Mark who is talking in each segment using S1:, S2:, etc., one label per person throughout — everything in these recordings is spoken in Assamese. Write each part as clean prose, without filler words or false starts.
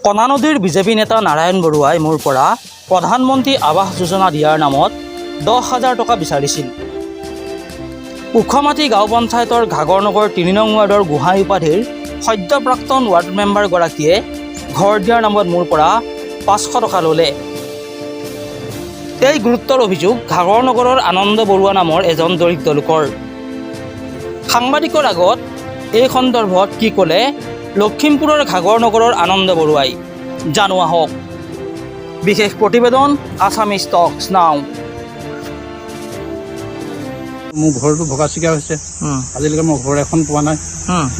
S1: কণা নদীৰ বিজেপি নেতা নাৰায়ণ বৰুৱাই মোৰ পৰা প্ৰধানমন্ত্ৰী আৱাস যোজনা দিয়াৰ নামত 10,000 টকা বিচাৰিছিল। উখমাটি গাঁও পঞ্চায়তৰ ঘাগৰনগৰ 3 নং ৱাৰ্ডৰ গোহাঁই উপাধিৰ সদ্যপ্ৰাক্তন ৱাৰ্ড মেম্বাৰগৰাকীয়ে ঘৰ দিয়াৰ নামত মোৰ পৰা 500 টকা ল'লে। এই গুৰুত্বৰ অভিযোগ ঘাগৰনগৰৰ আনন্দ বৰুৱা নামৰ এজন দৰিদ্ৰ লোকৰ। সাংবাদিকৰ আগত এই সন্দৰ্ভত কি ক'লে লখিমপুৰৰ ঘাগৰনগৰৰ আনন্দ বৰুৱাই, জানো আহক। বিশেষ প্ৰতিবেদন আছামিজ টক্স নাও।
S2: মোৰ ঘৰটো ভগাচিকা হৈছে। আজিলৈকে মই ঘৰ এখন পোৱা নাই।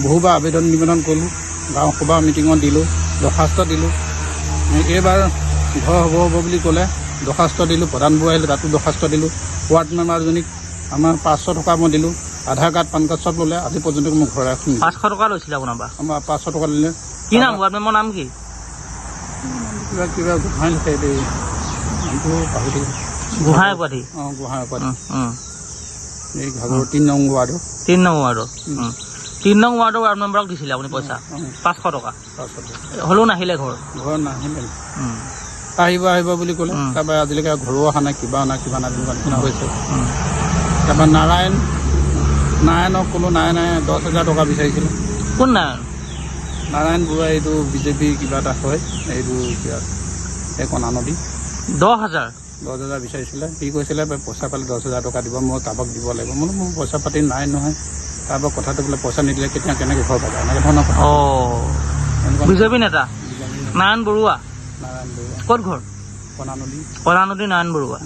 S2: বহুবাৰ আবেদন নিবেদন কৰিলোঁ, গাঁও সভা মিটিঙত দিলোঁ, দৰখাস্ত দিলোঁ। এইবাৰ ঘৰ হ'ব বুলি ক'লে দৰখাস্ত দিলোঁ, প্ৰধানবোৰ আহিলে তাতো দৰখাস্ত দিলোঁ। ৱাৰ্ড মেম্বাৰজনীক আমাৰ 500 টকা মই দিলোঁ। আধাৰ কাৰ্ড পান কাৰ্ড চব ল'লে। আজি পৰ্যন্ত মোৰ ঘৰ এখন
S1: 500 টকা লৈছিলে আপোনাৰ পৰা?
S2: আমাৰ 500 টকা দিলে।
S1: কি নাম ৱাৰ্ড মেম্বাৰৰ নাম কি?
S2: কিবা কিবা গোহাঁই লিখে দেই, নামটো পাহৰি থাকিলোঁ।
S1: গোহাঁই উপাধি?
S2: অঁ, গোহাঁই উপাধি। এই ঘাগৰ 3 নং ৱাৰ্ডৰ।
S1: 3 নং ৱাৰ্ডৰ 3 নং ৱাৰ্ডৰ ৱাৰ্ড মেম্বাৰক দিছিলে আপুনি পইচা 500 টকা? হ'লেও নাহিলে ঘৰ
S2: নাহিলে। আহিব আহিব বুলি ক'লে, তাৰপৰা আজিলৈকে ঘৰো অহা নাই, কিবা নাই তেনেকুৱা নিচিনা হৈছে। তাৰপৰা নাৰায়ণক ক'লোঁ, নাৰায়ণে 10,000 টকা বিচাৰিছিলে।
S1: কোন নাৰায়ণ?
S2: নাৰায়ণ বৰুৱা, এইটো বিজেপি কিবা এটা হয়, এইটো কিবা এই কণা নদী।
S1: 10,000
S2: বিচাৰিছিলে। সি কৈছিলে পইচা পালে 10,000 টকা দিব, মই কাৰোবাক দিব লাগিব। মই মোৰ পইচা পাতি নাই নহয়। তাৰপৰা কথাটো বোলে পইচা নিদিলে কেনেকৈ ঘৰ পাবা, এনেকৈ ধৰণৰ কথা।
S1: বিজেপি নেতা নাৰায়ণ বৰুৱা?
S2: নাৰায়ণ বৰুৱা।
S1: ক'ত ঘৰ?
S2: কণা নদী।
S1: নাৰায়ণ বৰুৱা।